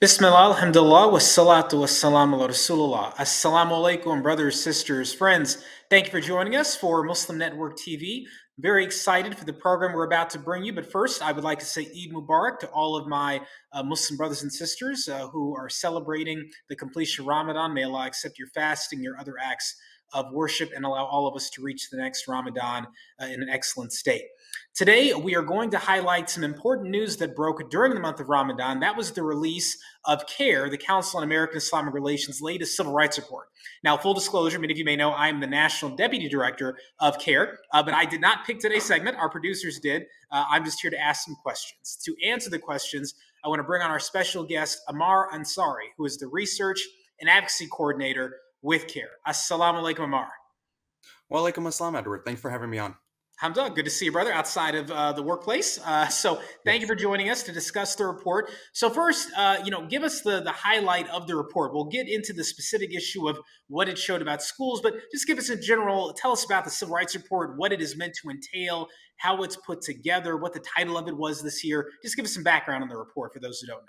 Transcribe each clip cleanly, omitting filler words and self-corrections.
Bismillah, alhamdulillah, wassalatu wassalamu ala rasulullah. Assalamu alaikum, brothers, sisters, friends. Thank you for joining us for Muslim Network TV. Very excited for the program we're about to bring you. But first, I would like to say Eid Mubarak to all of my Muslim brothers and sisters who are celebrating the completion of Ramadan. May Allah accept your fasting, your other acts of worship, and allow all of us to reach the next Ramadan in an excellent state. Today, we are going to highlight some important news that broke during the month of Ramadan. That was the release of CAIR, the Council on American Islamic Relations' latest civil rights report. Now, full disclosure, many of you may know I am the National Deputy Director of CAIR, but I did not pick today's segment. Our producers did. I'm just here to ask some questions. To answer the questions, I want to bring on our special guest, Ammar Ansari, who is the Research and Advocacy Coordinator with CAIR. Assalamu alaikum, Ammar. Wa alaikum assalam, Edward. Thanks for having me on. Hamza, good to see you, brother, outside of the workplace. So thank you for joining us to discuss the report. So first, give us the highlight of the report. We'll get into the specific issue of what it showed about schools, but just give us in general, tell us about the civil rights report, what it is meant to entail, how it's put together, what the title of it was this year. Just give us some background on the report for those who don't know.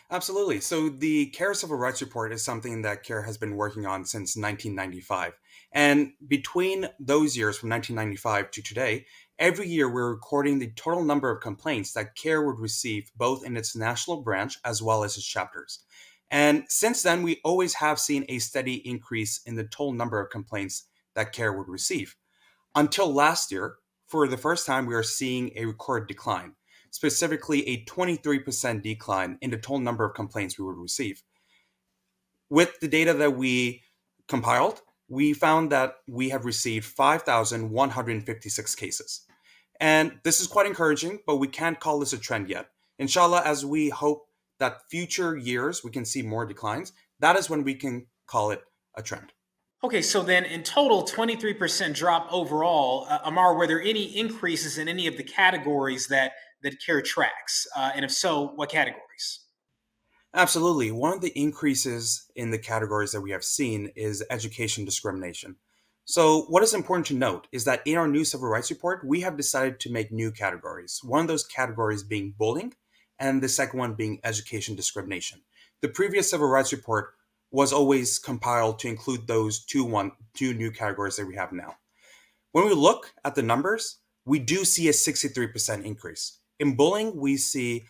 Absolutely. So the CAIR Civil Rights Report is something that CAIR has been working on since 1995. And between those years, from 1995 to today, every year we're recording the total number of complaints that CAIR would receive, both in its national branch as well as its chapters. And since then, we always have seen a steady increase in the total number of complaints that CAIR would receive. Until last year, for the first time, we are seeing a recorded decline, specifically a 23% decline in the total number of complaints we would receive. With the data that we compiled, we found that we have received 5,156 cases. And this is quite encouraging, but we can't call this a trend yet. Inshallah, as we hope that future years we can see more declines, that is when we can call it a trend. Okay, so then in total, 23% drop overall. Ammar, were there any increases in any of the categories that CAIR tracks? And if so, what categories? Absolutely. One of the increases in the categories that we have seen is education discrimination. So what is important to note is that in our new civil rights report, we have decided to make new categories. One of those categories being bullying, and the second one being education discrimination. The previous civil rights report was always compiled to include those two new categories that we have now. When we look at the numbers, we do see a 63% increase. In bullying, we see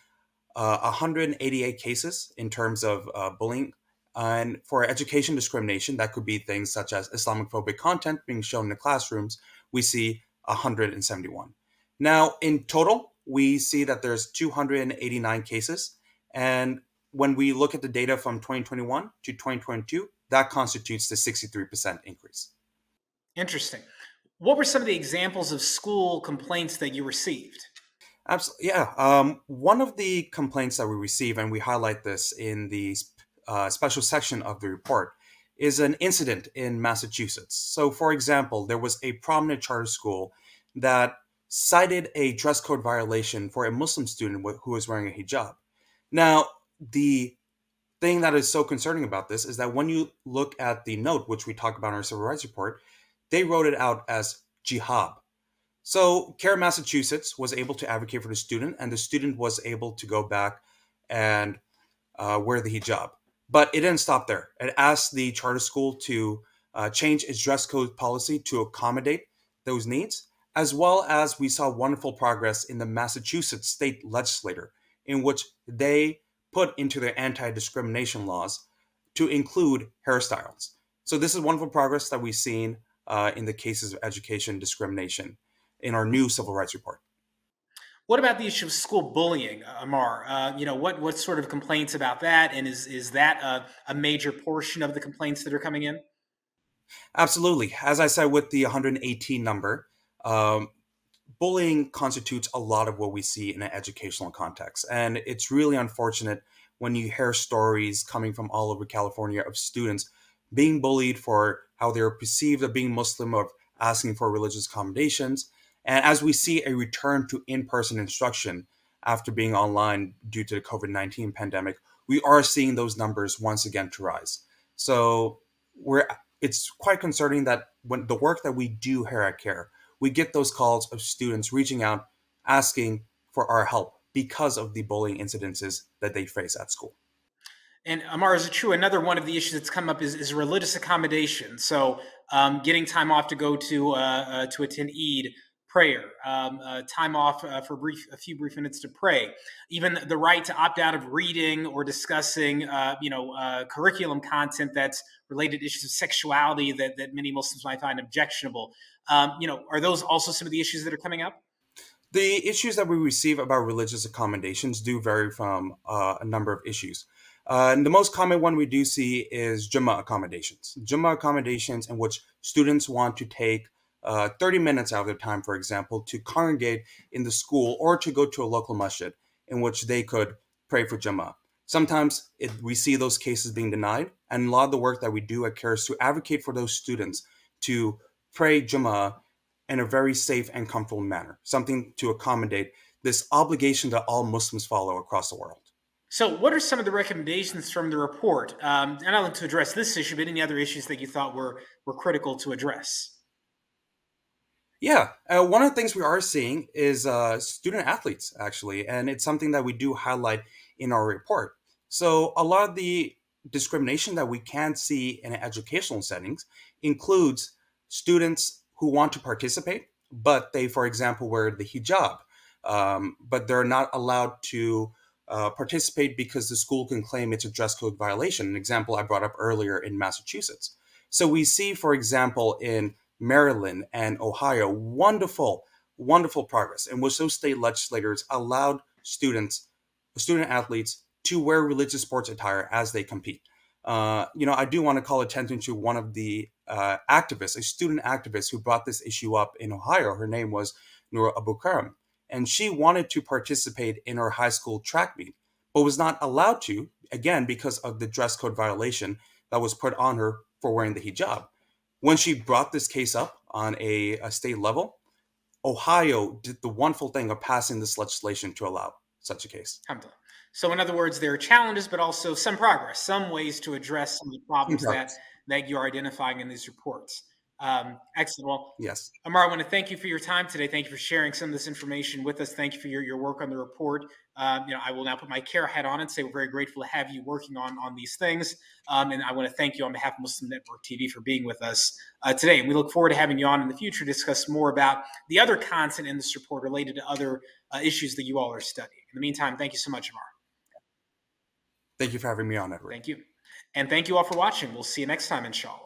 188 cases in terms of bullying. And for education discrimination, that could be things such as Islamophobic content being shown in the classrooms, we see 171. Now, in total, we see that there's 289 cases. And when we look at the data from 2021 to 2022, that constitutes the 63% increase. Interesting. What were some of the examples of school complaints that you received? Absolutely, yeah. One of the complaints that we receive, and we highlight this in the special section of the report, is an incident in Massachusetts. So, for example, there was a prominent charter school that cited a dress code violation for a Muslim student who was wearing a hijab. Now, the thing that is so concerning about this is that when you look at the note, which we talk about in our civil rights report, they wrote it out as jihad. So CAIR Massachusetts was able to advocate for the student, and the student was able to go back and wear the hijab. But it didn't stop there. It asked the charter school to change its dress code policy to accommodate those needs, as well as we saw wonderful progress in the Massachusetts state legislature, in which they put into their anti-discrimination laws to include hairstyles. So this is wonderful progress that we've seen in the cases of education discrimination in our new civil rights report. What about the issue of school bullying, Ammar? What sort of complaints about that, and is that a major portion of the complaints that are coming in? Absolutely. As I said, with the 118 number, bullying constitutes a lot of what we see in an educational context. And it's really unfortunate when you hear stories coming from all over California of students being bullied for how they're perceived of being Muslim, of asking for religious accommodations. And as we see a return to in-person instruction after being online due to the COVID-19 pandemic, we are seeing those numbers once again to rise. So it's quite concerning that when the work that we do here at CAIR, we get those calls of students reaching out, asking for our help because of the bullying incidences that they face at school. And Ammar, is it true? Another one of the issues that's come up is religious accommodation. So getting time off to go to attend Eid prayer, time off for a few brief minutes to pray, even the right to opt out of reading or discussing, curriculum content that's related to issues of sexuality that many Muslims might find objectionable. Are those also some of the issues that are coming up? The issues that we receive about religious accommodations do vary from a number of issues. And the most common one we do see is Jummah accommodations. Jummah accommodations in which students want to take 30 minutes out of their time, for example, to congregate in the school or to go to a local masjid in which they could pray for Jummah. Sometimes we see those cases being denied, and a lot of the work that we do at CAIR is to advocate for those students to pray Jummah in a very safe and comfortable manner, something to accommodate this obligation that all Muslims follow across the world. So, what are some of the recommendations from the report? And I'd like to address this issue, but any other issues that you thought were critical to address? Yeah, one of the things we are seeing is student athletes, actually, and it's something that we do highlight in our report. So, a lot of the discrimination that we can see in educational settings includes students who want to participate, but they, for example, wear the hijab, but they're not allowed to participate because the school can claim it's a dress code violation. An example I brought up earlier in Massachusetts. So we see, for example, in Maryland and Ohio, wonderful, wonderful progress in which those state legislators allowed student athletes to wear religious sports attire as they compete. I do want to call attention to one of the activists, a student activist who brought this issue up in Ohio. Her name was Noura Abu-Karam, and she wanted to participate in her high school track meet, but was not allowed to, again, because of the dress code violation that was put on her for wearing the hijab. When she brought this case up on a state level, Ohio did the wonderful thing of passing this legislation to allow such a case. So, in other words, there are challenges, but also some progress, some ways to address some of the problems that you're identifying in these reports. Excellent. Well, yes. Ammar, I want to thank you for your time today. Thank you for sharing some of this information with us. Thank you for your work on the report. I will now put my CAIR hat on and say we're very grateful to have you working on these things. And I want to thank you on behalf of Muslim Network TV for being with us today. And we look forward to having you on in the future to discuss more about the other content in this report related to other issues that you all are studying. In the meantime, thank you so much, Ammar. Thank you for having me on, Edward. Thank you. And thank you all for watching. We'll see you next time, inshallah.